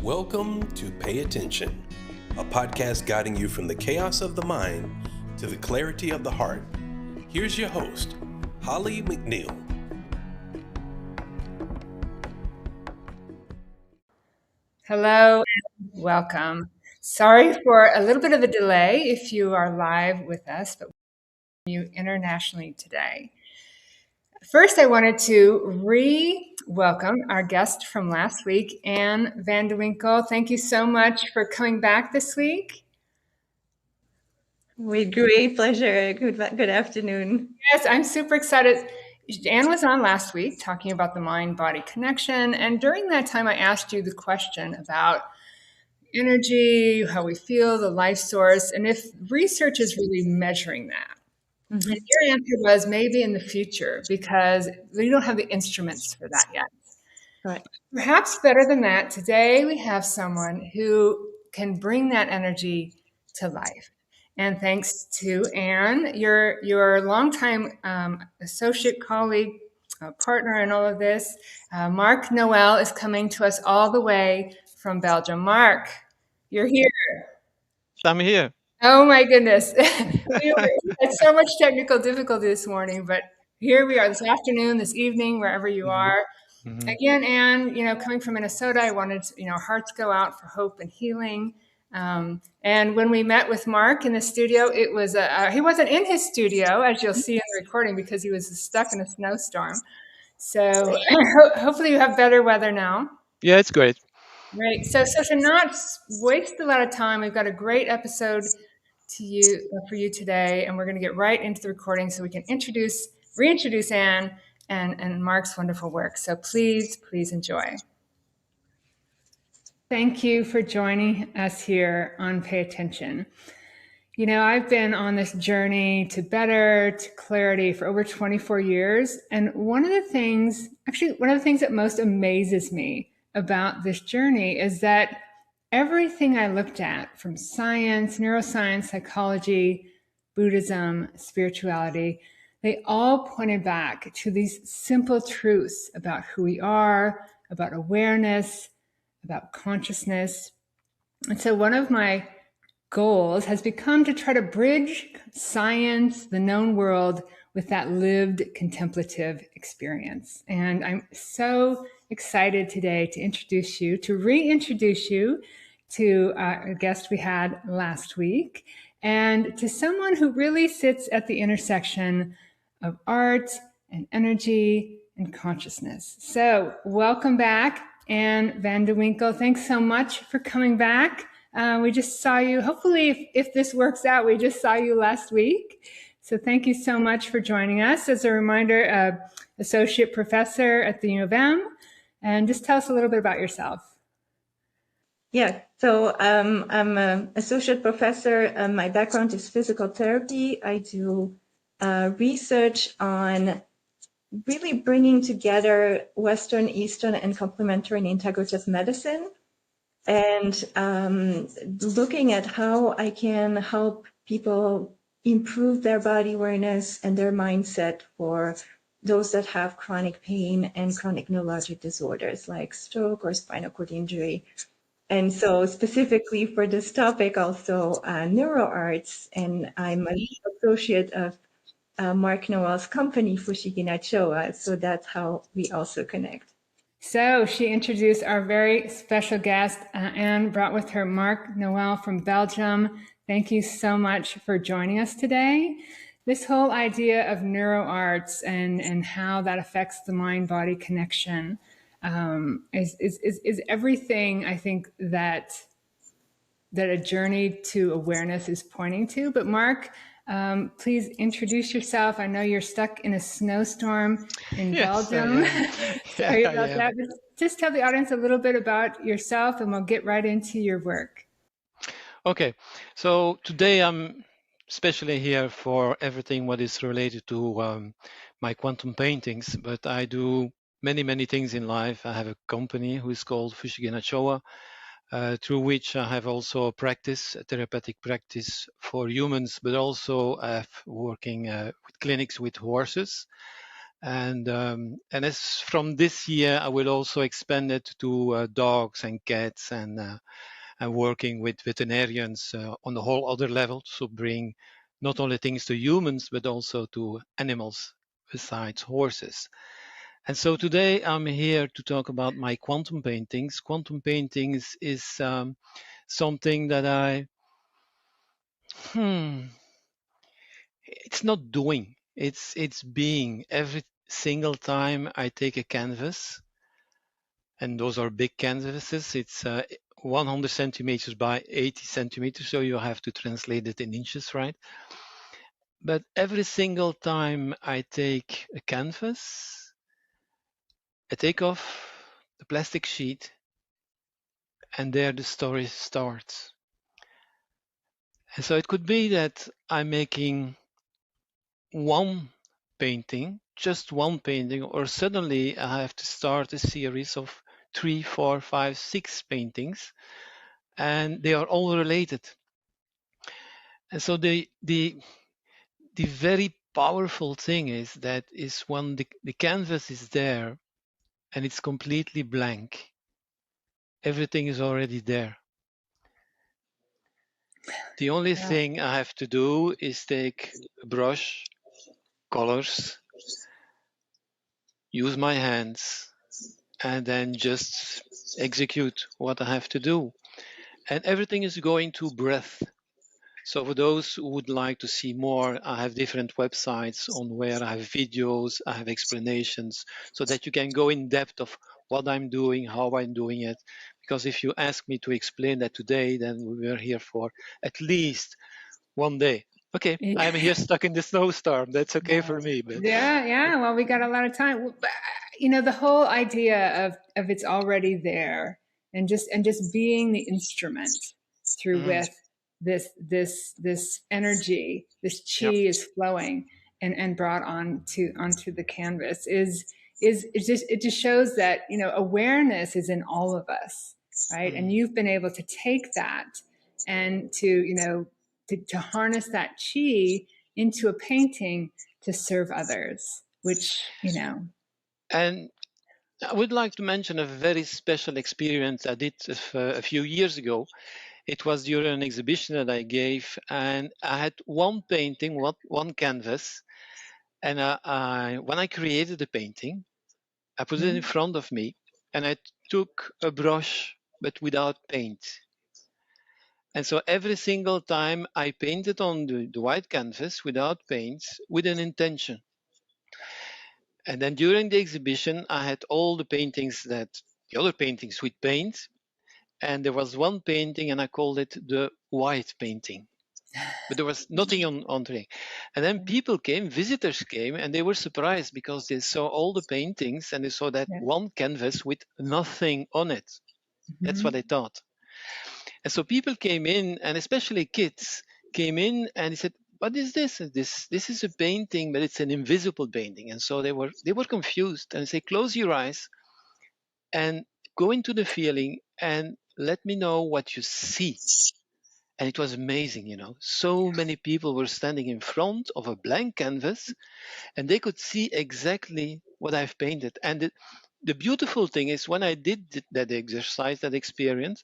Welcome to Pay Attention, a podcast guiding you from the chaos of the mind to the clarity of the heart. Here's your host, Holly McNEILL. Hello and welcome. Sorry for a little bit of a delay if you are live with us, but you internationally today. First, I wanted to re-welcome our guest from last week, Anne van de Winkel. Thank you so much for coming back this week. With great pleasure. Good afternoon. Yes, I'm super excited. Anne was on last week talking about the mind-body connection, and during that time, I asked you the question about energy, how we feel, the life source, and if research is really measuring that. Mm-hmm. And your answer was maybe in the future because we don't have the instruments for that yet. Right. Perhaps better than that, today we have someone who can bring that energy to life. And thanks to Anne, your longtime associate colleague, partner in all of this, Marc Noël is coming to us all the way from Belgium. Marc, you're here. I'm here. Oh my goodness. We had so much technical difficulty this morning, but here we are this afternoon, this evening, wherever you are. Mm-hmm. Again, Anne, coming from Minnesota, I wanted, hearts go out for hope and healing. And when we met with Marc in the studio, it was, he wasn't in his studio, as you'll see in the recording, because he was stuck in a snowstorm. So hopefully you have better weather now. Yeah, it's great. Right. So to not waste a lot of time, we've got a great episode for you today, and we're going to get right into the recording so we can reintroduce Anne and Marc's wonderful work. So please enjoy. Thank you for joining us here on Pay Attention. I've been on this journey to clarity for over 24 years. And one of the things that most amazes me about this journey is that everything I looked at, from science, neuroscience, psychology, Buddhism, spirituality, they all pointed back to these simple truths about who we are, about awareness, about consciousness. And so one of my goals has become to try to bridge science, the known world, with that lived contemplative experience. And I'm so excited today to reintroduce you to a guest we had last week, and to someone who really sits at the intersection of art and energy and consciousness. So welcome back, Anne van de Winkel. Thanks so much for coming back. We just saw you, hopefully, if this works out, we just saw you last week. So thank you so much for joining us. As a reminder, associate professor at the U of M. And just tell us a little bit about yourself. Yeah, so I'm an associate professor. My background is physical therapy. I do research on really bringing together Western, Eastern, and complementary and integrative medicine, and looking at how I can help people improve their body awareness and their mindset for those that have chronic pain and chronic neurologic disorders like stroke or spinal cord injury. And so specifically for this topic, also neuroarts, and I'm an associate of Marc Noël's company, Fushigi Showa. So that's how we also connect. So she introduced our very special guest, Anne brought with her Marc Noël from Belgium. Thank you so much for joining us today. This whole idea of neuroarts and how that affects the mind-body connection is everything I think that a journey to awareness is pointing to. But Marc, please introduce yourself. I know you're stuck in a snowstorm in Belgium. Sorry about that. But just tell the audience a little bit about yourself, and we'll get right into your work. Okay, so today I'm especially here for everything what is related to my quantum paintings, but I do many things in life. I have a company who is called Fushigi Showa, through which I have also a therapeutic practice for humans, but also working with clinics with horses. And as from this year, I will also expand it to dogs and cats, and working with veterinarians on the whole other level, so bring not only things to humans, but also to animals besides horses. And so today I'm here to talk about my quantum paintings. Quantum paintings is something that it's not doing, it's being. Every single time I take a canvas, and those are big canvases, it's 100 centimeters by 80 centimeters, so you have to translate it in inches, right? But every single time I take a canvas, I take off the plastic sheet, and there the story starts. And so it could be that I'm making one painting, just one painting, or suddenly I have to start a series of 3, 4, 5, 6 paintings, and they are all related. And so the very powerful thing is when the canvas is there and it's completely blank, everything is already there. The only thing I have to do is take a brush, colors, use my hands, and then just execute what I have to do. And everything is going to breath. So for those who would like to see more, I have different websites on where I have videos, I have explanations, so that you can go in depth of what I'm doing, how I'm doing it. Because if you ask me to explain that today, then we are here for at least one day. Okay, I'm here stuck in the snowstorm. That's okay for me. But yeah. Well, we got a lot of time. You know, the whole idea of it's already there, and just being the instrument through with this energy, this chi is flowing and brought onto the canvas it just shows that, you know, awareness is in all of us, right? And you've been able to take that and to, you know, to harness that chi into a painting to serve others, which, you know. And I would like to mention a very special experience I did a few years ago. It was during an exhibition that I gave, and I had one painting, one canvas, and when I created the painting, I put it in front of me, and I took a brush, but without paint. And so every single time I painted on the white canvas without paint, with an intention. And then during the exhibition, I had all the paintings the other paintings with paint. And there was one painting, and I called it the white painting. But there was nothing on it. And then people came, visitors came, and they were surprised because they saw all the paintings and they saw that one canvas with nothing on it. That's what they thought. And so people came in, and especially kids came in, and they said, "What is this? This is a painting, but it's an invisible painting." And so they were confused, and I say, "Close your eyes and go into the feeling and let me know what you see." And it was amazing, you know. So many people were standing in front of a blank canvas, and they could see exactly what I've painted. And the beautiful thing is, when I did that exercise, that experience,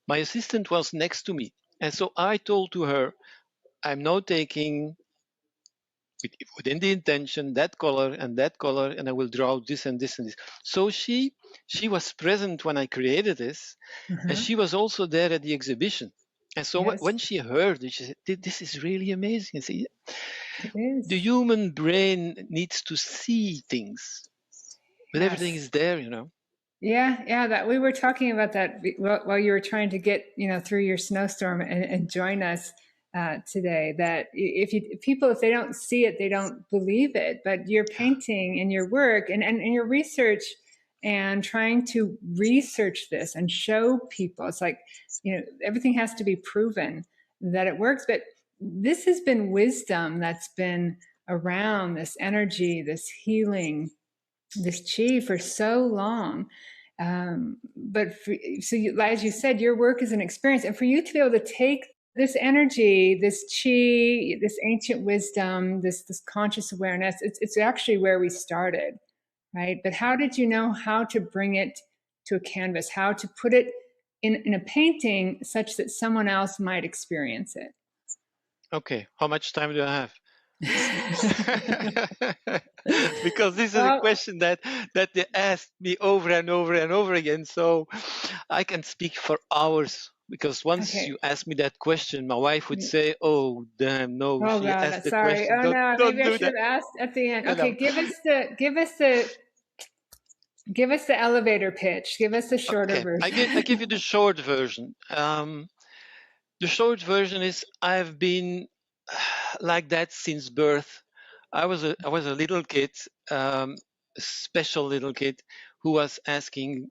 my assistant was next to me. And so I told to her, I'm now taking, within the intention, that color, and I will draw this and this and this. So she was present when I created this, and she was also there at the exhibition. And so when she heard it, she said, "This is really amazing." See, the human brain needs to see things, but everything is there, you know. Yeah, that we were talking about that while you were trying to get, you know, through your snowstorm and join us today. That if they don't see it, they don't believe it. But your painting and your work and your research and trying to research this and show people, it's like, you know, everything has to be proven that it works. But this has been wisdom that's been around, this energy, this healing, this chi for so long. But as you said, your work is an experience, and for you to be able to take this energy, this chi, this ancient wisdom, this conscious awareness, it's actually where we started, right? But how did you know how to bring it to a canvas, how to put it in a painting such that someone else might experience it? Okay, how much time do I have? Because this is Well, a question that they asked me over and over and over again, so I can speak for hours. Because once okay. you ask me that question, my wife would say, "Oh, damn, no, Oh she asked God, the sorry. question. Oh no, Don't maybe I do should that." have asked at the end. You Okay, know. give us the elevator pitch. Give us the shorter Okay, version. I give you the short version. The short version is I've been like that since birth. I was a little kid, a special little kid who was asking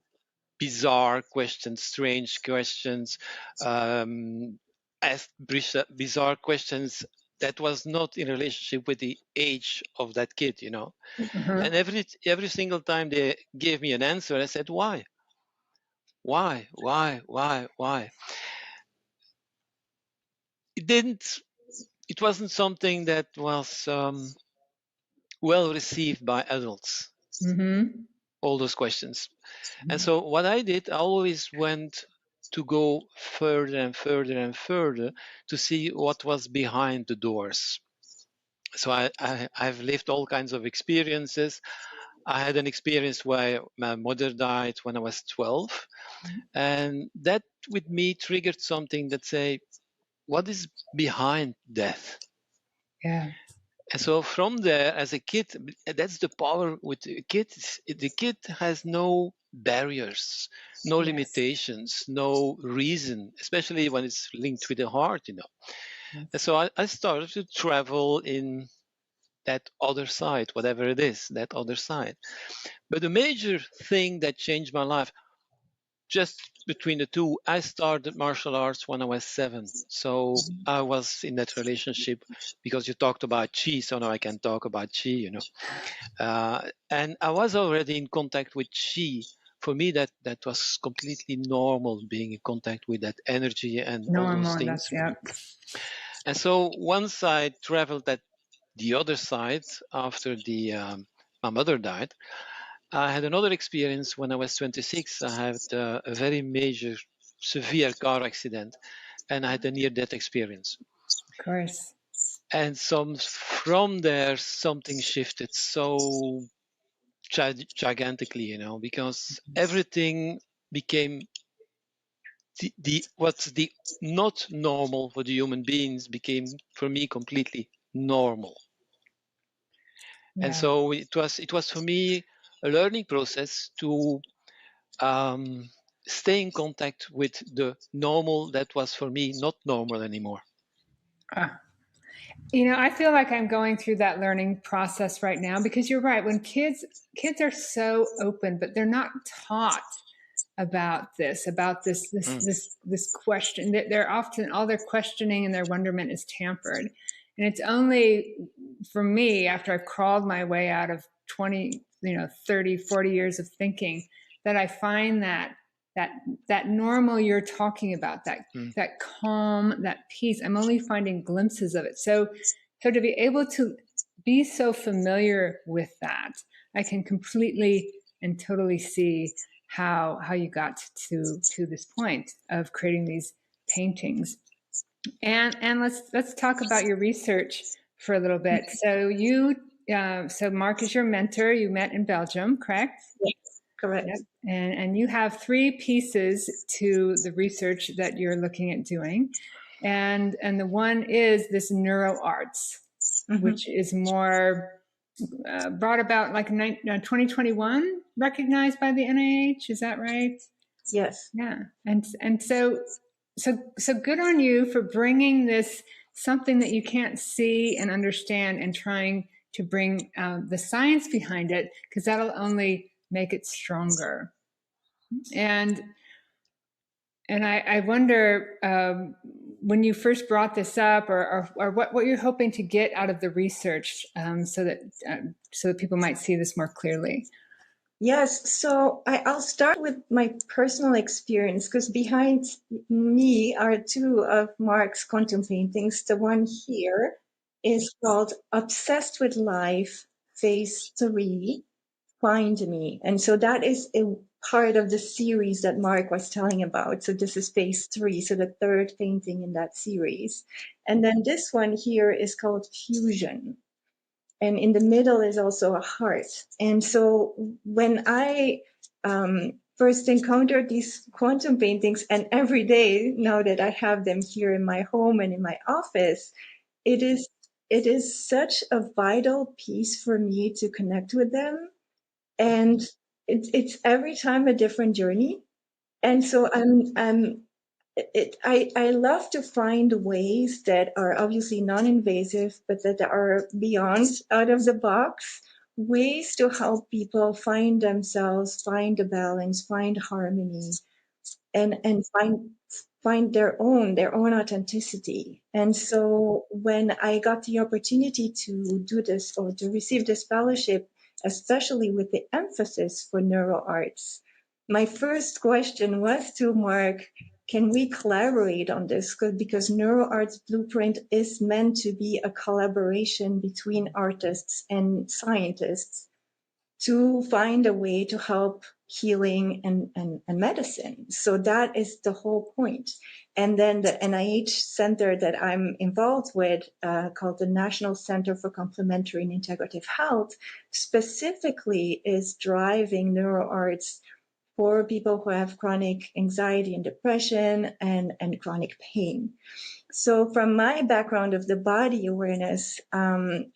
bizarre questions, strange questions, asked bizarre questions that was not in relationship with the age of that kid, you know. Uh-huh. And every single time they gave me an answer, I said, why? It wasn't something that was well received by adults, Mm-hmm. all those questions. And so what I did, I always went to go further and further and further to see what was behind the doors. So I've lived all kinds of experiences. I had an experience where my mother died when I was 12. And that with me triggered something that say, what is behind death? Yeah. And so from there, as a kid, that's the power with the kids. The kid has no barriers, no Yes. limitations, no reason, especially when it's linked with the heart, you know. Yes. And so I started to travel in that other side, whatever it is, that other side. But the major thing that changed my life, just between the two, I started martial arts when I was 7. So I was in that relationship because you talked about chi, so now I can talk about chi, you know. And I was already in contact with chi. For me, that was completely normal, being in contact with that energy and all those Normal. things. Yeah. And so once I traveled at the other side after my mother died, I had another experience when I was 26. I had a very major, severe car accident, and I had a near-death experience. Of course. And from there, something shifted so gigantically, you know, because everything became what's the not normal for the human beings became for me completely normal. Yeah. And so it was for me a learning process to stay in contact with the normal that was for me not normal anymore. You know, I feel like I'm going through that learning process right now, because you're right. When kids are so open, but they're not taught about this question. They're often, all their questioning and their wonderment is tampered. And it's only for me, after I've crawled my way out of 20, 30, 40 years of thinking, that I find that normal you're talking about, that calm, that peace. I'm only finding glimpses of it. So to be able to be so familiar with that, I can completely and totally see how you got to this point of creating these paintings. And let's talk about your research for a little bit. So so Marc is your mentor. You met in Belgium, correct? Yes, correct. Yep. And you have 3 pieces to the research that you're looking at doing. And the one is this neuro arts, which is more brought about like 2021, recognized by the NIH. Is that right? Yes. Yeah. And so good on you for bringing this, something that you can't see and understand, and trying to bring the science behind it, because that'll only make it stronger. And I wonder, when you first brought this up, or what you're hoping to get out of the research, so that people might see this more clearly. Yes, so I'll start with my personal experience because behind me are two of Marc's quantum paintings. The one here is called Obsessed with Life, Phase 3, Find Me. And so that is a part of the series that Marc was telling about. So this is Phase 3, so the third painting in that series. And then this one here is called Fusion, and in the middle is also a heart. And so when I first encountered these quantum paintings, and every day now that I have them here in my home and in my office, it is such a vital piece for me to connect with them. And it's every time a different journey. And so I love to find ways that are obviously non-invasive, but that are beyond out of the box, ways to help people find themselves, find a balance, find harmony, and find their own authenticity. And so when I got the opportunity to do this or to receive this fellowship, especially with the emphasis for neuro arts, my first question was to Marc, can we collaborate on this? Because neuro arts blueprint is meant to be a collaboration between artists and scientists to find a way to help healing and medicine. So that is the whole point. And then the NIH center that I'm involved with, called the National Center for Complementary and Integrative Health, specifically is driving neuroarts for people who have chronic anxiety and depression and chronic pain. So from my background of the body awareness, and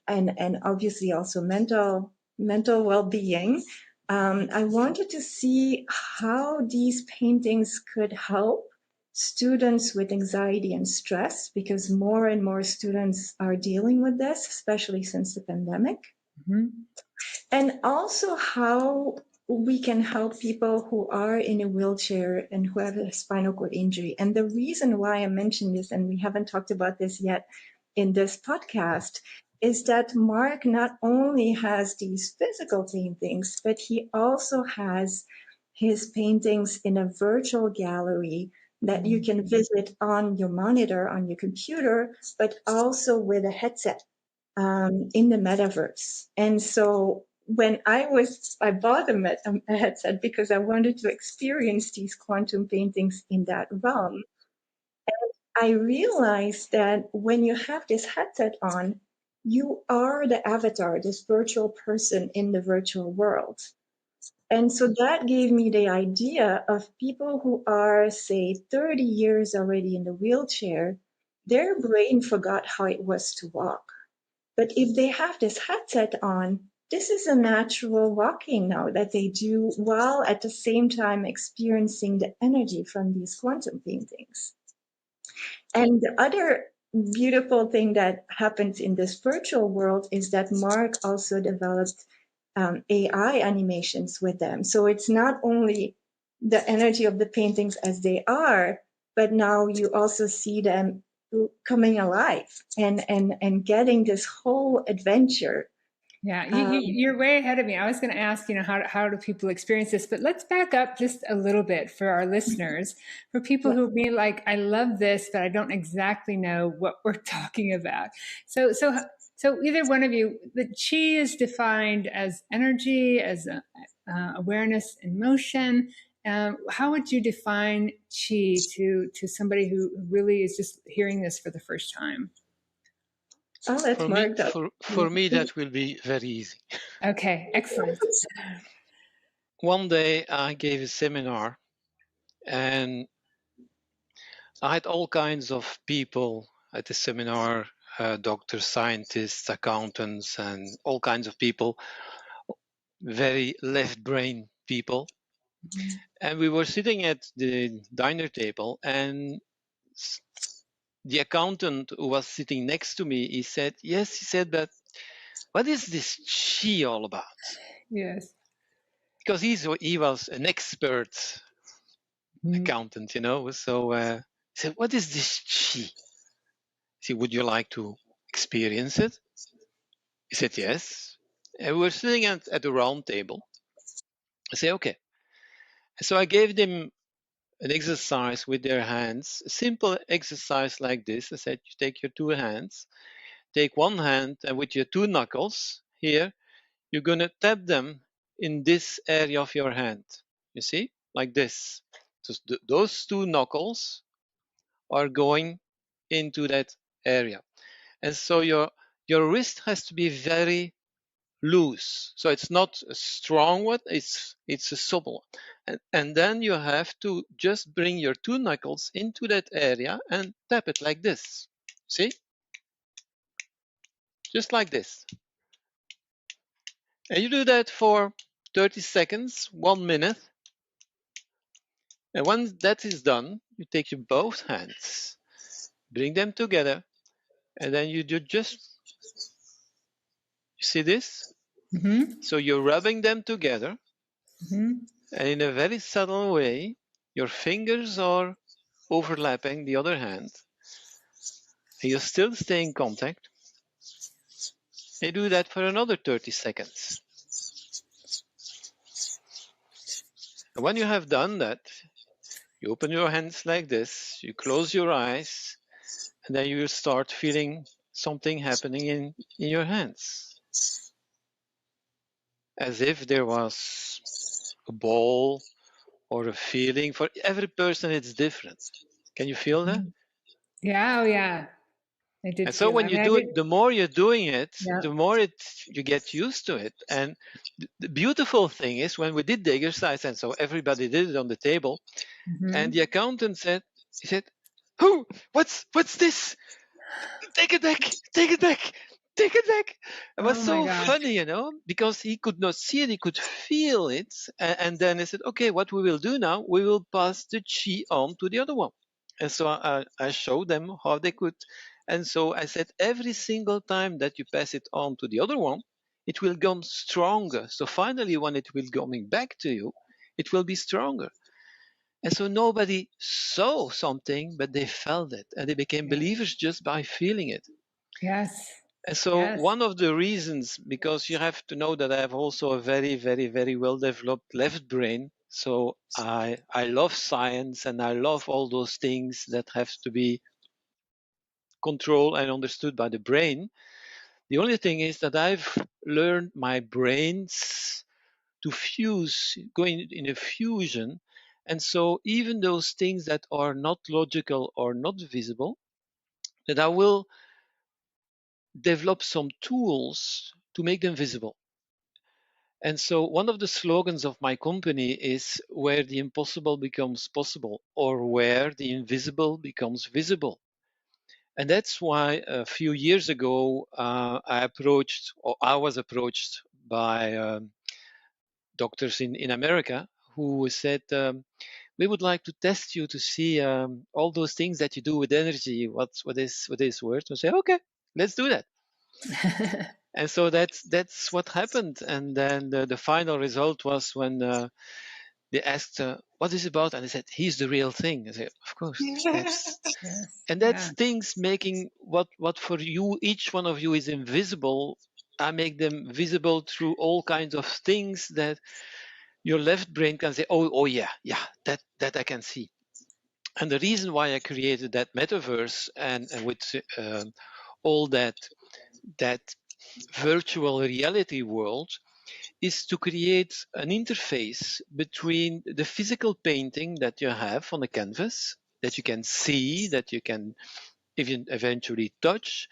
obviously also mental well-being, I wanted to see how these paintings could help students with anxiety and stress, because more and more students are dealing with this, especially since the pandemic. Mm-hmm. And also how we can help people who are in a wheelchair and who have a spinal cord injury. And the reason why I mentioned this, and we haven't talked about this yet in this podcast, is that Marc not only has these physical paintings, but he also has his paintings in a virtual gallery that you can visit on your monitor, on your computer, but also with a headset in the metaverse. And so when I bought a headset because I wanted to experience these quantum paintings in that realm. And I realized that when you have this headset on, you are the avatar, this virtual person in the virtual world. And so that gave me the idea of people who are, say, 30 years already in the wheelchair, their brain forgot how it was to walk. But if they have this headset on, this is a natural walking now that they do while at the same time experiencing the energy from these quantum paintings. And the other beautiful thing that happens in this virtual world is that Marc also developed AI animations with them. So it's not only the energy of the paintings as they are, but now you also see them coming alive and getting this whole adventure. Yeah, you're way ahead of me. I was going to ask, how do people experience this? But let's back up just a little bit for our listeners, for people who be like, I love this, but I don't exactly know what we're talking about. So either one of you, the chi is defined as energy, as awareness in motion. How would you define chi to somebody who really is just hearing this for the first time? I'll let Marc for me, that will be very easy. Okay, excellent. One day I gave a seminar and I had all kinds of people at the seminar, doctors, scientists, accountants, and all kinds of people, very left brain people. Mm-hmm. And we were sitting at the dinner table and the accountant who was sitting next to me, he said, but what is this chi all about? Yes. Because he was an expert accountant, So he said, what is this chi? He said, would you like to experience it? He said, yes. And we were sitting at a round table. I say, okay. So I gave them an exercise with their hands, a simple exercise like this. I said, you take your two hands, take one hand, and with your two knuckles here, you're going to tap them in this area of your hand. You see, like this. So those two knuckles are going into that area. And so your wrist has to be very loose. So it's not a strong one, it's a supple one. And then you have to just bring your two knuckles into that area and tap it like this. See? Just like this. And you do that for 30 seconds, 1 minute. And once that is done, you take your both hands, bring them together, and then you do just, you see this? Mm-hmm. So you're rubbing them together, Mm-hmm. and in a very subtle way, your fingers are overlapping the other hand, and you still stay in contact. You do that for another 30 seconds. And when you have done that, you open your hands like this, you close your eyes, and then you start feeling something happening in your hands. As if there was a ball or a feeling. For every person, it's different. Can you feel that? Yeah, oh yeah. I did And so feel when that. I you mean, I do did. it, the more you're doing it, Yeah. the more you get used to it. And the beautiful thing is when we did the exercise, and so everybody did it on the table, and the accountant said, he said, "Who? What's this? Take it back! Take it back! Take it back!" It was Oh my so gosh. funny, because he could not see it, he could feel it. And then he said, "Okay, what we will do now, we will pass the chi on to the other one." And so I showed them how they could. And so I said, every single time that you pass it on to the other one, it will come stronger. So finally, when it will coming back to you, it will be stronger. And so nobody saw something, but they felt it, and they became believers just by feeling it. Yes. And so Yes. one of the reasons, because you have to know that I have also a very, very, very well developed left brain. So I love science, and I love all those things that have to be controlled and understood by the brain. The only thing is that I've learned my brains to fuse, going in a fusion. And so even those things that are not logical or not visible, that I will develop some tools to make them visible. And so one of the slogans of my company is where the impossible becomes possible, or where the invisible becomes visible. And that's why a few years ago, I was approached by doctors in America who said, we would like to test you to see all those things that you do with energy. What is worth? I say, okay, let's do that. And so that's what happened. And then the final result was when they asked, what is it about? And they said, he's the real thing. I said, of course. Yes. And that's things making what for you, each one of you is invisible. I make them visible through all kinds of things that your left brain can say, oh yeah, that I can see. And the reason why I created that metaverse and with all that virtual reality world is to create an interface between the physical painting that you have on the canvas, that you can see, that you can even eventually touch,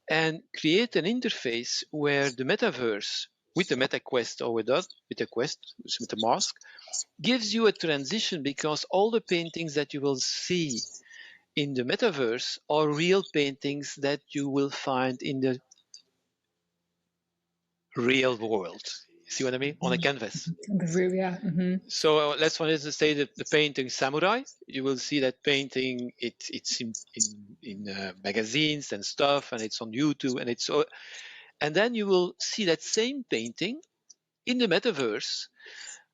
and create an interface where the metaverse, with the MetaQuest or without, with the mask, gives you a transition, because all the paintings that you will see in the metaverse are real paintings that you will find in the real world. See what I mean? On a canvas. Yeah. Mm-hmm. So let's for instance say that the painting Samurai, you will see that painting. It's in magazines and stuff, and it's on YouTube, and then you will see that same painting in the metaverse.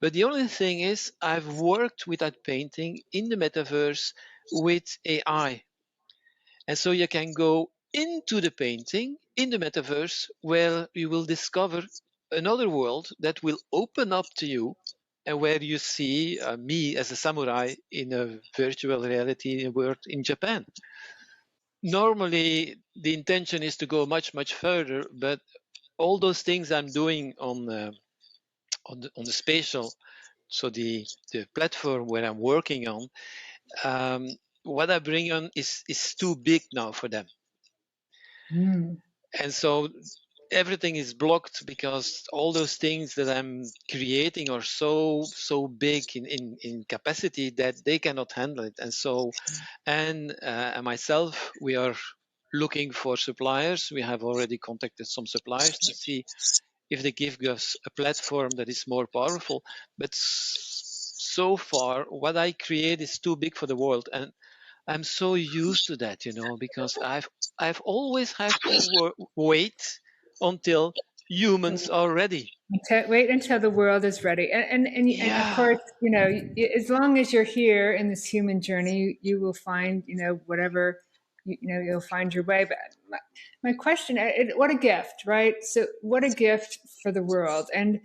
But the only thing is, I've worked with that painting in the metaverse with AI, and so you can go into the painting in the metaverse where you will discover another world that will open up to you and where you see me as a samurai in a virtual reality world in Japan. Normally, the intention is to go much, much further, but all those things I'm doing on the spatial, so the platform where I'm working on, what I bring on is too big now for them. And so everything is blocked because all those things that I'm creating are so big in capacity that they cannot handle it. And so, and myself, we are looking for suppliers. We have already contacted some suppliers to see if they give us a platform that is more powerful. But so far, what I create is too big for the world, and I'm so used to that, because I've always had to wait until humans are ready. Wait until the world is ready, and of course, as long as you're here in this human journey, you will find, whatever, you'll find your way. But my question, what a gift, right? So, what a gift for the world, and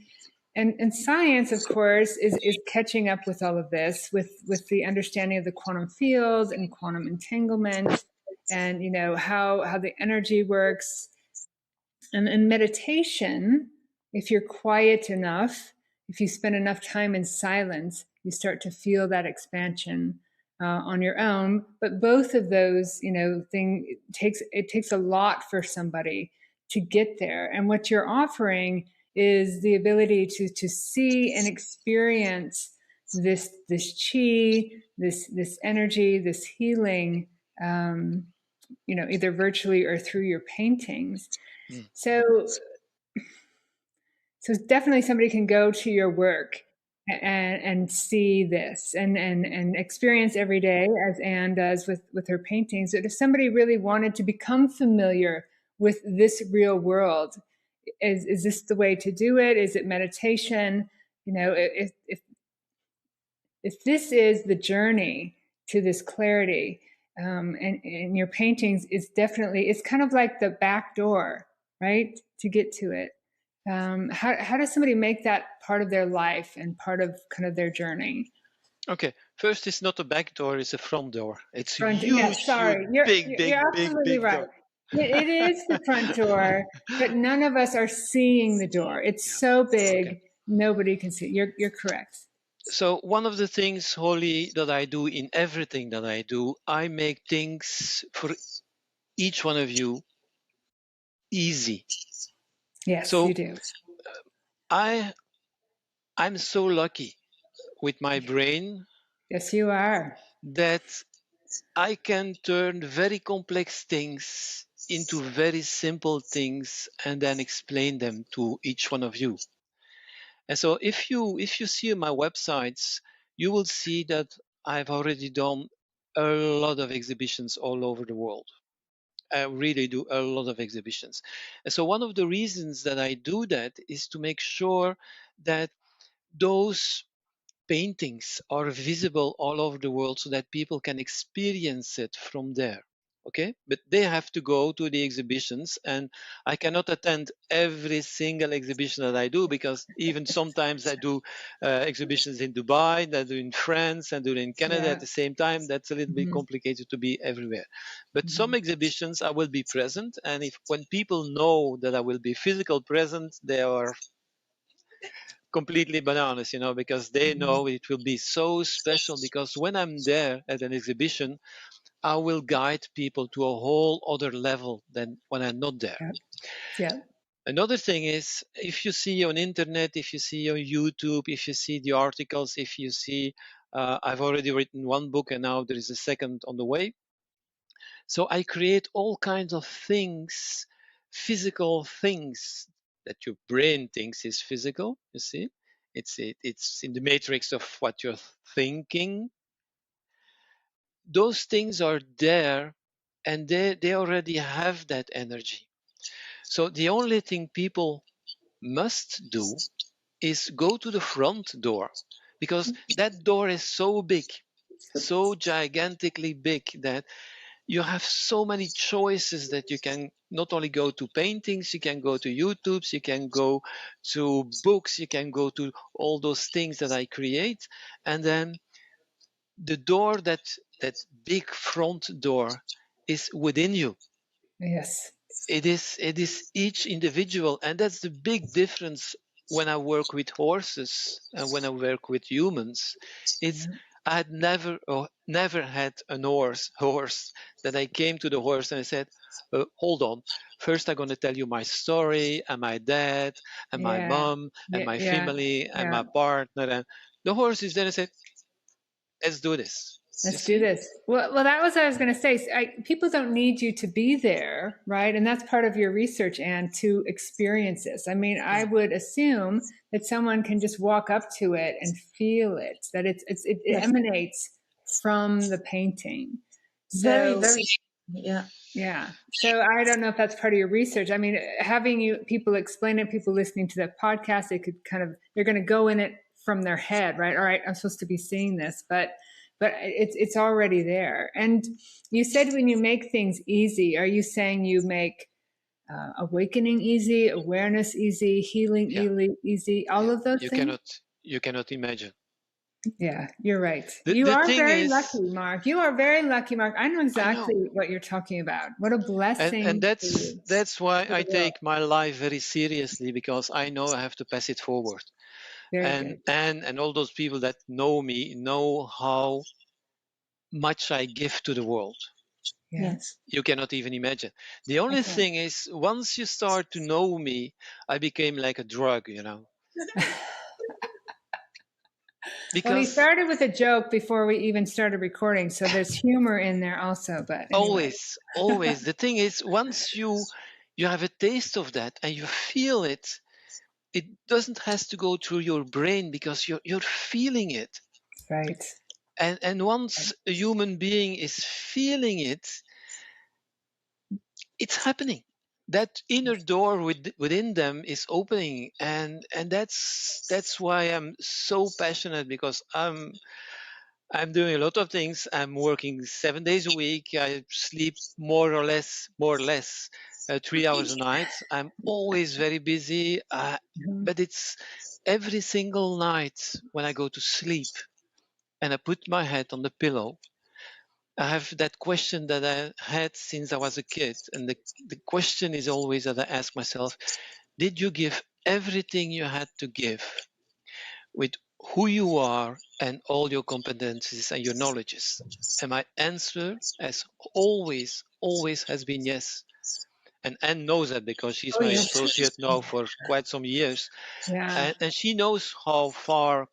science, of course, is catching up with all of this, with the understanding of the quantum field and quantum entanglement, and how the energy works. And in meditation, if you're quiet enough, if you spend enough time in silence, you start to feel that expansion on your own. But both of those, it takes a lot for somebody to get there. And what you're offering is the ability to see and experience this chi, this energy, this healing, either virtually or through your paintings. So definitely somebody can go to your work and see this and experience every day, as Anne does with her paintings. But if somebody really wanted to become familiar with this real world, is this the way to do it? Is it meditation? If this is the journey to this clarity, and your paintings is definitely, it's kind of like the back door, right, to get to it. How does somebody make that part of their life and part of kind of their journey? Okay, first, it's not a back door; it's a front door. It's a huge, big absolutely right. door. It is the front door, but none of us are seeing the door. It's so big, nobody can see. You're correct. So one of the things, Holly, that I do in everything that I do, I make things for each one of you easy. Yes, so you do. I'm so lucky with my brain. Yes, you are. That I can turn very complex things into very simple things and then explain them to each one of you. And so if you see my websites, you will see that I've already done a lot of exhibitions all over the world. I really do a lot of exhibitions. And so one of the reasons that I do that is to make sure that those paintings are visible all over the world so that people can experience it from there. Okay, but they have to go to the exhibitions, and I cannot attend every single exhibition that I do, because even sometimes I do exhibitions in Dubai, I do in France, and do in Canada at the same time. That's a little bit complicated to be everywhere. But some exhibitions I will be present, and when people know that I will be physical present, they are completely bananas, because they know it will be so special, because when I'm there at an exhibition, I will guide people to a whole other level than when I'm not there. Yeah. Another thing is, if you see on internet, if you see on YouTube, if you see the articles, if you see, I've already written one book and now there is a second on the way. So I create all kinds of things, physical things that your brain thinks is physical, you see. It's in the matrix of what you're thinking. Those things are there, and they already have that energy. So the only thing people must do is go to the front door, because that door is so big, so gigantically big, that you have so many choices that you can not only go to paintings, you can go to YouTubes, you can go to books, you can go to all those things that I create. And then the door, that big front door, is within you. Yes. It is each individual, and that's the big difference when I work with horses and when I work with humans. It's I had never had an horse that I came to the horse and I said, hold on, first I'm going to tell you my story and my dad and my Yeah. mom and my Yeah. family and Yeah. my partner, and the horse is there and said, let's do this. Let's do this. Well, that was what I was going to say. People don't need you to be there, right? And that's part of your research, and to experience this. I mean, I would assume that someone can just walk up to it and feel it, that it Yes. emanates from the painting. Very, yeah. Yeah. So I don't know if that's part of your research. I mean, having people explain it, people listening to the podcast, they could they're going to go in it from their head, right? All right, I'm supposed to be seeing this, but it's already there. And you said when you make things easy, are you saying you make awakening easy, awareness easy, healing easy, all of those things? You cannot imagine. Yeah, you're right. The You are thing very is, lucky, Marc. You are very lucky, Marc. I know exactly what you're talking about. What a blessing. And that's why I world. take my life very seriously, because I know I have to pass it forward. Very good. And all those people that know me know how much I give to the world. Yes. You cannot even imagine. The only thing is, once you start to know me, I became like a drug, you know. Well, we started with a joke before we even started recording, so there's humor in there also. But anyway. always. The thing is, once you have a taste of that and you feel it, it doesn't have to go through your brain, because you're feeling it. Right. And once a human being is feeling it, it's happening. That inner door within them is opening, and that's why I'm so passionate, because I'm doing a lot of things. I'm working 7 days a week. I sleep more or less 3 hours a night. I'm always very busy, but it's every single night when I go to sleep and I put my head on the pillow, I have that question that I had since I was a kid. And the question is always that I ask myself, did you give everything you had to give with who you are and all your competencies and your knowledges? And my answer has always has been yes. And Anne knows that, because she's my associate now for quite some years. Yeah. And she knows how far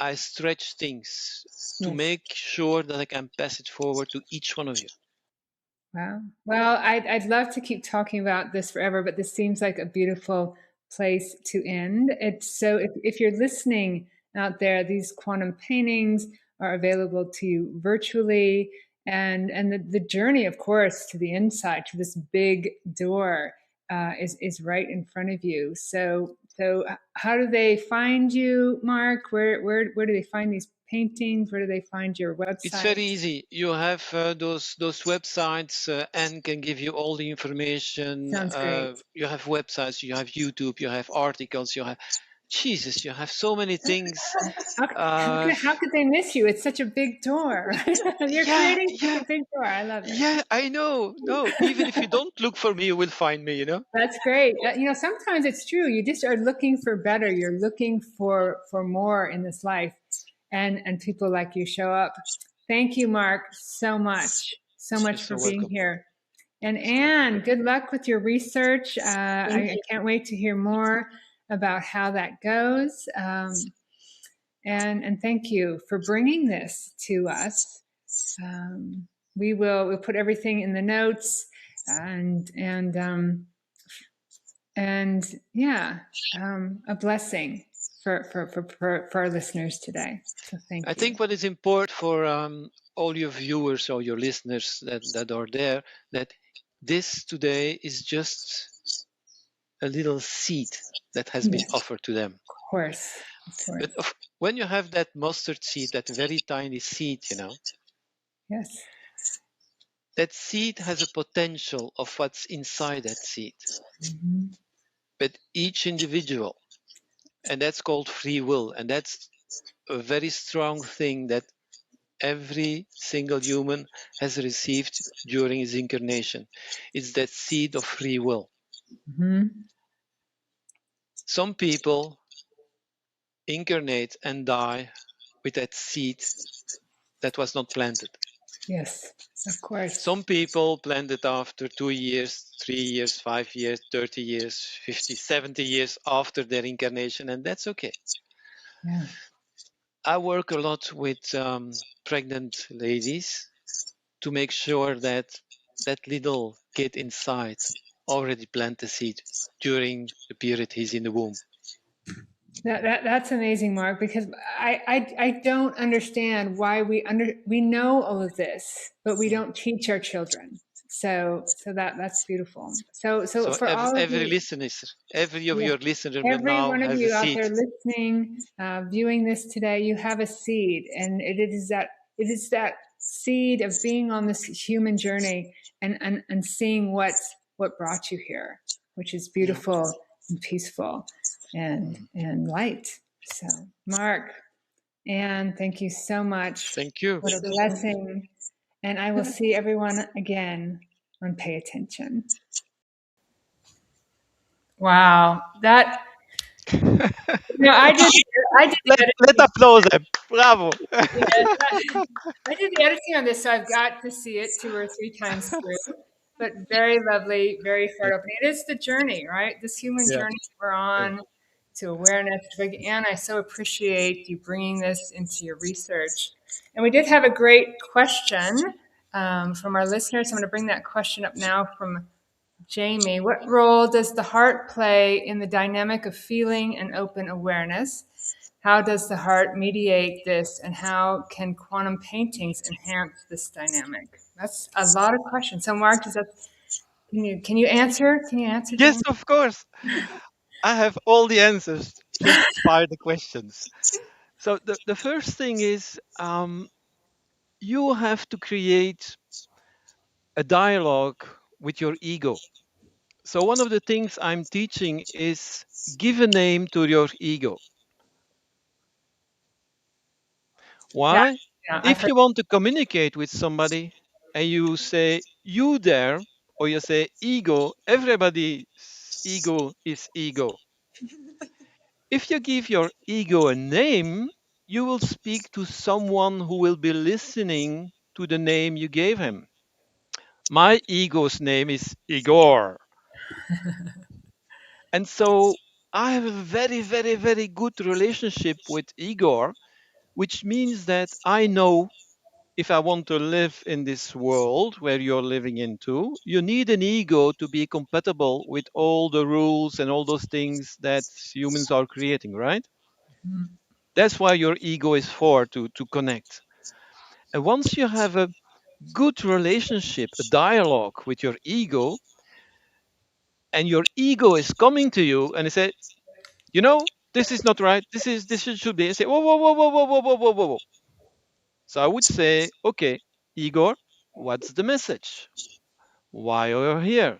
I stretch things to make sure that I can pass it forward to each one of you. Wow. Well, I'd love to keep talking about this forever, but this seems like a beautiful place to end. It's so if you're listening out there, these quantum paintings are available to you virtually, and the journey, of course, to the inside, to this big door, is right in front of you. So how do they find you, Marc? Where do they find these paintings? Where do they find your website? It's very easy. You have those websites, and can give you all the information. Sounds great. You have websites, you have YouTube, you have articles, you have you have so many things. How could they miss you? It's such a big door. You're creating such a big door. I love it. Yeah, I know. No, even if you don't look for me, you will find me, you know? That's great. Sometimes it's true. You just are looking for better. You're looking for more in this life. And people like you show up. Thank you, Marc, so much for being here. And Anne, good luck with your research. I can't wait to hear more about how that goes. And thank you for bringing this to us. We'll put everything in the notes, and a blessing for our listeners today. So thank you. I think what is important for all your viewers or your listeners that are there, that this today is just a little seed that has been offered to them. Of course. But when you have that mustard seed, that very tiny seed, Yes. that seed has a potential of what's inside that seed. But each individual, and that's called free will, and that's a very strong thing that every single human has received during his incarnation. It's that seed of free will. Some people incarnate and die with that seed that was not planted. Yes, of course. Some people plant it after 2 years, 3 years, 5 years, 30 years, 50, 70 years after their incarnation, and that's okay. Yeah. I work a lot with pregnant ladies to make sure that that little kid inside already planted the seed during the period he's in the womb. That's amazing, Marc, because I don't understand why we know all of this, but we don't teach our children. So that's beautiful. So for all of every you, listener, every of your listeners every now one of has a you out seed. there listening, viewing this today, you have a seed, and it is that seed of being on this human journey and seeing what brought you here, which is beautiful and peaceful and light. So, Marc, and thank you so much. Thank you. What a blessing. And I will see everyone again on Pay Attention. Wow, that I did Let applause them. Bravo. I did the editing on this, so I've got to see it 2 or 3 times through. But very lovely, very heart opening. It is the journey, right? This human journey we're on to awareness. And I so appreciate you bringing this into your research. And we did have a great question from our listeners. I'm going to bring that question up now from Jamie. What role does the heart play in the dynamic of feeling and open awareness? How does the heart mediate this, and how can quantum paintings enhance this dynamic? That's a lot of questions. So, Marc, can you answer? Can you answer? Yes, Jamie? of course. I have all the answers. Just fire the questions. So the first thing is you have to create a dialogue with your ego. So one of the things I'm teaching is give a name to your ego. Why? If you want to communicate with somebody and you say you there, or you say ego, everybody's ego is ego. If you give your ego a name, you will speak to someone who will be listening to the name you gave him. My ego's name is Igor. And so I have a very, very, very good relationship with Igor, which means that I know if I want to live in this world where you're living into, you need an ego to be compatible with all the rules and all those things that humans are creating, right? Mm-hmm. That's why your ego is for, to connect. And once you have a good relationship, a dialogue with your ego, and your ego is coming to you and it say, you know, this is not right. This should be. I say, whoa, whoa, whoa, whoa, whoa, whoa, whoa, whoa, whoa, whoa. So I would say, okay, Igor, what's the message? Why are you here?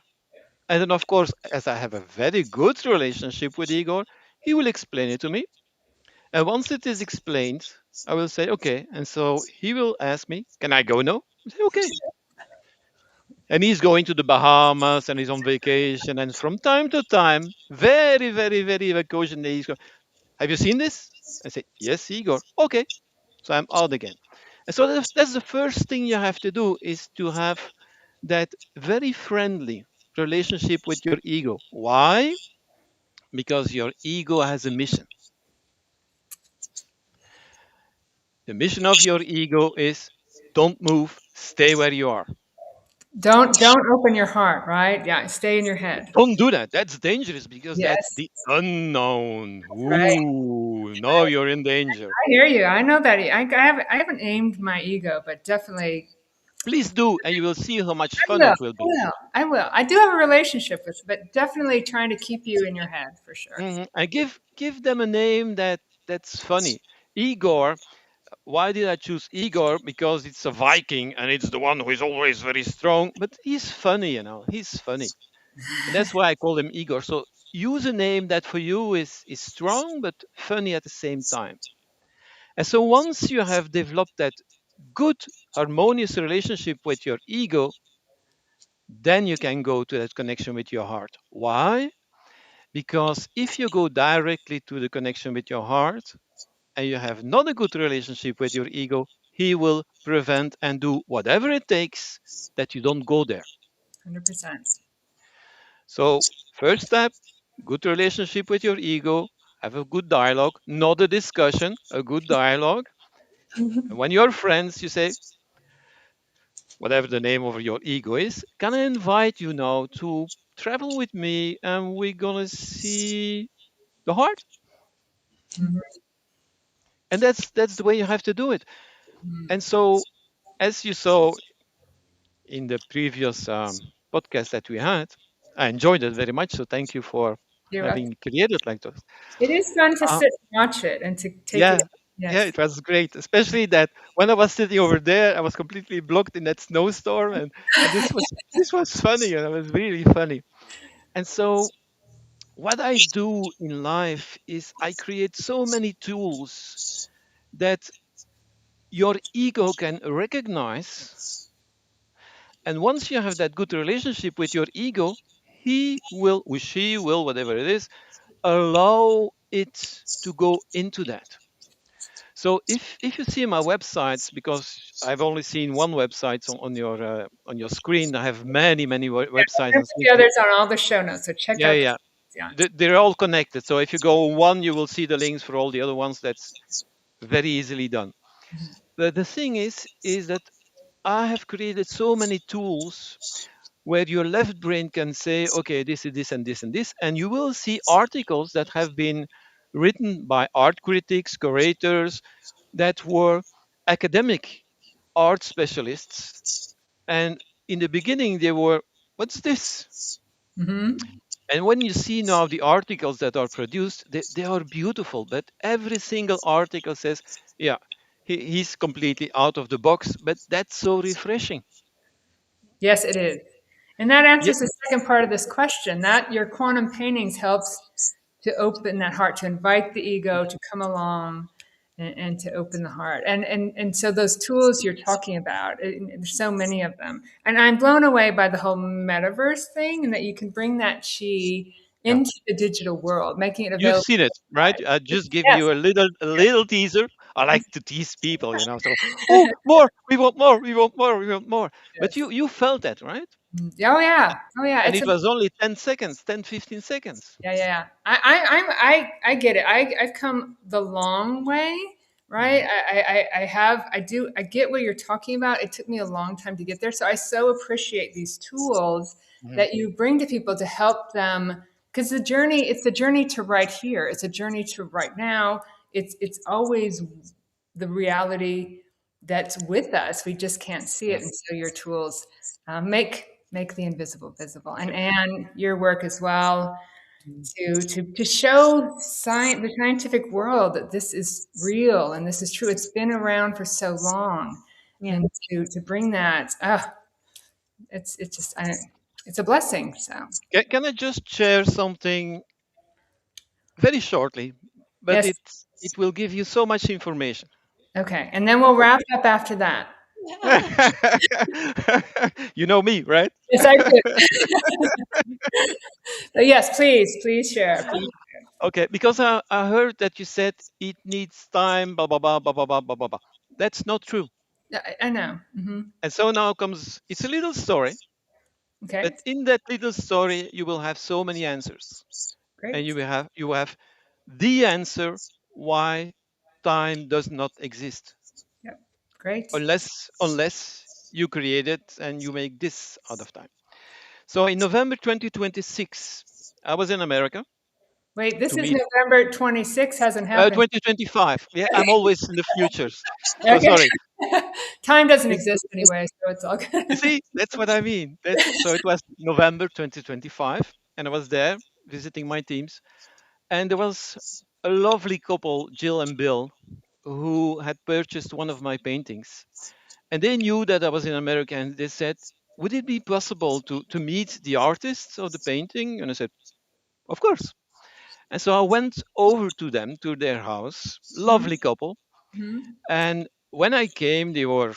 And then, of course, as I have a very good relationship with Igor, he will explain it to me. And once it is explained, I will say, okay. And so he will ask me, can I go now? I say, okay. And he's going to the Bahamas and he's on vacation. And from time to time, very, very, very occasionally, he's going, have you seen this? I say, yes, Igor. Okay. So I'm out again. And so that's the first thing you have to do, is to have that very friendly relationship with your ego. Why? Because your ego has a mission. The mission of your ego is don't move, stay where you are. Don't open your heart, right? Yeah, stay in your head. Don't do that. That's dangerous because Yes, that's the unknown. right. Ooh, now you're in danger. I hear you. I know that. I haven't aimed my ego, but definitely Please do, and you will see how much I fun will. it will be. I will. I do have a relationship with, but definitely trying to keep you in your head for sure. And give them a name that's funny. Igor, why did I choose Igor? Because it's a Viking and it's the one who is always very strong, but he's funny, he's funny. And that's why I call him Igor. So use a name that for you is strong but funny at the same time. And so once you have developed that good, harmonious relationship with your ego, then you can go to that connection with your heart. Why? Because if you go directly to the connection with your heart and you have not a good relationship with your ego, he will prevent and do whatever it takes that you don't go there. 100%. So, first step, good relationship with your ego, have a good dialogue, not a discussion, a good dialogue. And when you're friends, you say, whatever the name of your ego is, can I invite you now to travel with me and we're gonna see the heart? Mhm. And that's the way you have to do it. And so, as you saw in the previous podcast that we had, I enjoyed it very much. So thank you for You're welcome. having created like this. It is fun to Uh, sit and watch it and to take it yeah, in. yeah, Yes. it was great. Especially that when I was sitting over there, I was completely blocked in that snowstorm, and this was funny, and it was really funny. And so what I do in life is I create so many tools that your ego can recognize. And once you have that good relationship with your ego, he will, or she will, whatever it is, allow it to go into that. So if you see my websites, because I've only seen one website on your screen, I have many websites, I'll and put the others on all the show notes, so check yeah, out. yeah, Yeah. they're all connected. So if you go on one, you will see the links for all the other ones. That's very easily done. But the thing is that I have created so many tools where your left brain can say, okay, this is this and this and this, and you will see articles that have been written by art critics, curators that were academic art specialists. And in the beginning, they were, what's this? Mm-hmm. And when you see now the articles that are produced, they are beautiful, but every single article says, yeah, he's completely out of the box, but that's so refreshing. Yes, it is. And that Yeah, answers the second part of this question. That your quantum paintings helps to open that heart, to invite the ego to come along and to open the heart. And so those tools you're talking about, there's so many of them. And I'm blown away by the whole metaverse thing and that you can bring that chi yeah. into the digital world, making it You've available. seen it, right? I just give Yes. you a little teaser. I like to tease people. So, oh, more, we want more, we want more, we want more. But Yes. you felt that, right? Oh yeah. Oh yeah. And It's it a was only 10 seconds, 10, 15 seconds. Yeah, yeah, yeah. I get it. I've come the long way, right? Mhm, I get what you're talking about. It took me a long time to get there. So I so appreciate these tools mhm, that you bring to people to help them because it's the journey to right here. It's a journey to right now. It's always the reality that's with us. We just can't see yeah. it. And so your tools make the invisible visible. Okay. And your work as well to show science, the scientific world that this is real and this is true. It's been around for so long, Yeah. and to bring that, it's just it's a blessing. So Can I just share something very shortly? But yes, it will give you so much information. okay, and then we'll wrap up after that. You know me, right? Yes, I do. So yes, please share. Please. Okay, because I heard that you said it needs time, blah, blah, blah, blah, blah, blah, blah, blah, blah. That's not true. Yeah, I know. And so now comes, it's a little story, Okay, but in that little story, you will have so many answers. And great. you have the answer why time does not exist Yep, great. unless you create it and you make this out of time. So in November 2026, I was in America Wait, this to is meet November 26. Hasn't happened. 2025. Yeah, I'm always in the futures. So Okay. sorry. Time doesn't It's, exist anyway, so it's all good. you see, that's what I mean. So it was November 2025, and I was there visiting my teams, and there was a lovely couple, Jill and Bill. who had purchased one of my paintings, and they knew that I was in America, and they said, "Would it be possible to meet the artists of the painting?" And I said, "Of course." And so I went over to them, to their house, lovely couple. Mm-hmm. And when I came, they were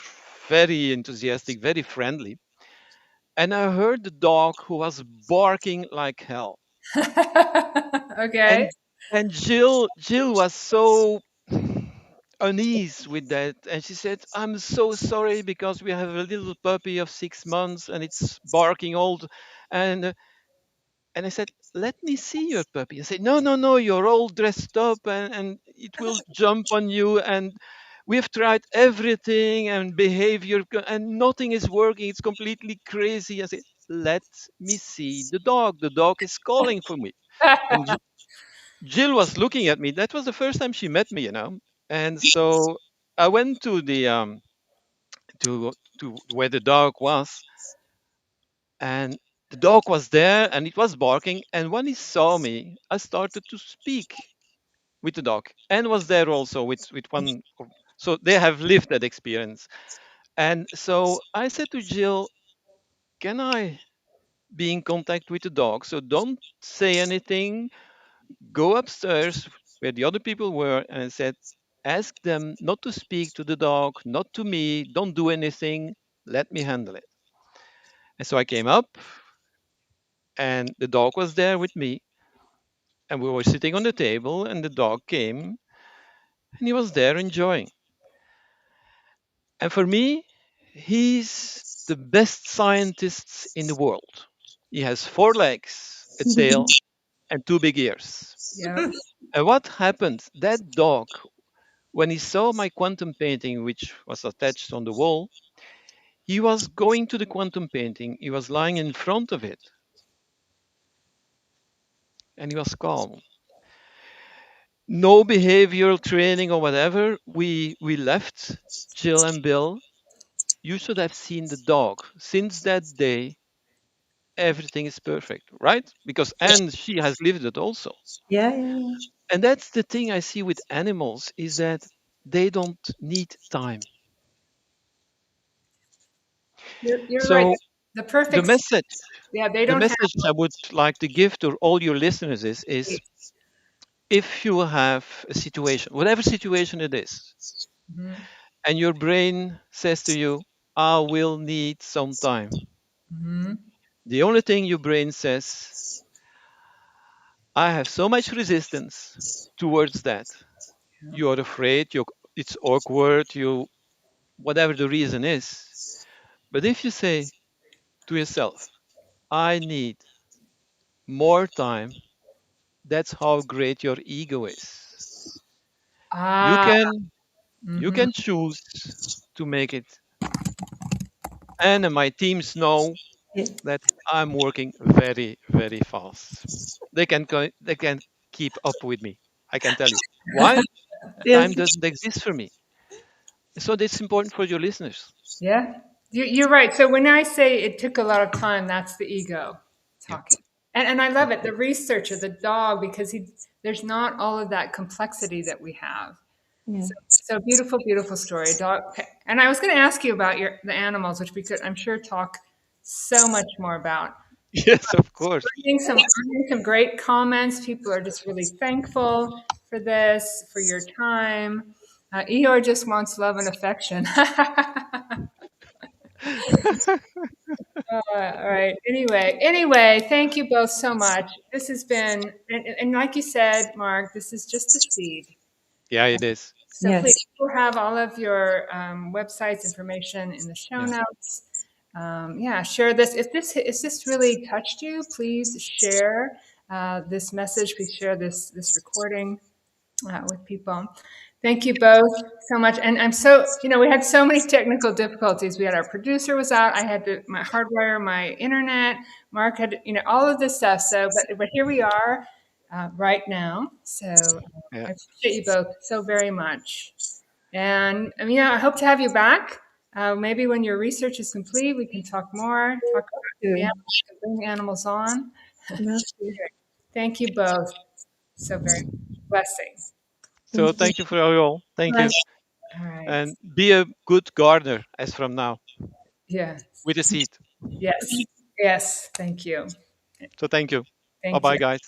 very enthusiastic, very friendly. And I heard the dog who was barking like hell. Okay. And Jill was so unease with that, and she said, "I'm so sorry because we have a little puppy of 6 months and it's barking and and I said, "Let me see your puppy." I said, "No, no, no, you're all dressed up and it will jump on you. And we've tried everything and behavior and nothing is working. It's completely crazy." I said, "Let me see the dog. The dog is calling for me." And Jill was looking at me. That was the first time she met me. And so I went to where the dog was, and the dog was there and it was barking. And when he saw me, I started to speak with the dog and was there also with one. So they have lived that experience. And so I said to Jill, "Can I be in contact with the dog? So don't say anything. Go upstairs where the other people were." And I said, "Ask them not to speak to the dog, not to me. Don't do anything. Let me handle it." And so I came up, and the dog was there with me, and we were sitting on the table, and the dog came, and he was there enjoying. And for me, he's the best scientist in the world. He has 4 legs, a tail, and 2 big ears. Yep. And what happened? That dog, when he saw my quantum painting, which was attached on the wall, he was going to the quantum painting. He was lying in front of it, and he was calm. No behavioral training or whatever. We left Jill and Bill. You should have seen the dog. Since that day, everything is perfect, right? Because and she has lived it also. Yeah, yeah, yeah. And that's the thing I see with animals is that they don't need time. You're right. So The the perfect, message yeah, they the don't have. message I would like to give to all your listeners is if you have a situation, whatever situation it is, Mhm, and your brain says to you, "I will need some time." mhm. The only thing your brain says, "I have so much resistance towards that." You are afraid, it's awkward, whatever the reason is. But if you say to yourself, "I need more time," that's how great your ego is. You Ah, can you mhm. can choose to make it. And my teams know Yeah. that I'm working very, very fast. They can keep up with me. I can tell you. Why? Time Yes. doesn't exist for me. So that's important for your listeners. Yeah, you're right. So when I say it took a lot of time, that's the ego Yeah. talking. And I Yeah. love it, the researcher, the dog, because there's not all of that complexity that we have. Yeah. So beautiful, beautiful story, dog. And I was going to ask you about the animals, which we could, I'm sure, talk so much more about. Yes, of course. I'm getting some great comments. People are just really thankful for this, for your time. Eeyore just wants love and affection. All right. Anyway, thank you both so much. This has been, and like you said, Mark, this is just the seed. Yeah, it is. So please, Yes. we'll have all of your websites information in the show Yeah. notes. Yeah, share this. If this really touched you, please share this message. Please share this recording with people. Thank you both so much. And I'm so, we had so many technical difficulties. We had our producer was out. I had to my hardwire, my internet. Mark had, all of this stuff. So, but here we are right now. So Yeah. I appreciate you both so very much. And I hope to have you back. Maybe when your research is complete, we can talk more. Talk about the To animals, bring the animals on. love you. Thank you both so very much. Blessing. So thank you for all. Thank you. All right. And be a good gardener as from now Yeah. with a seed. Yes. Yes. Thank you. So thank you. Thank Bye-bye, you. guys.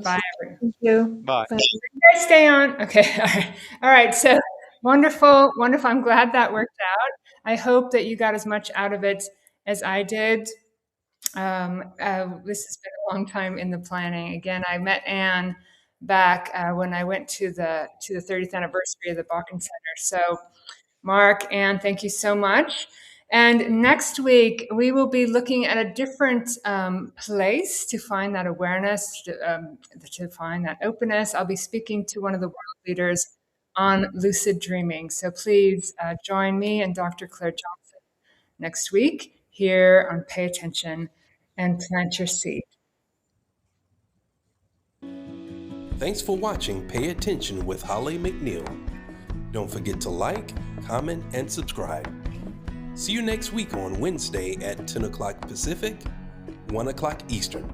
Bye, everyone. Thank you. Bye. Bye. You guys stay on. Okay. All right. All right. So wonderful. Wonderful. I'm glad that worked out. I hope that you got as much out of it as I did. This has been a long time in the planning. Again, I met Anne back when I went to the 30th anniversary of the Bakken Center. So, Marc, Anne, thank you so much. And next week we will be looking at a different place to find that awareness, to find that openness. I'll be speaking to one of the world leaders on lucid dreaming. So please join me and Dr. Claire Johnson next week here on Pay Attention and Plant Your Seed. Thanks for watching Pay Attention with Holly McNEILL. Don't forget to like, comment, and subscribe. See you next week on Wednesday at 10 o'clock Pacific, 1 o'clock Eastern.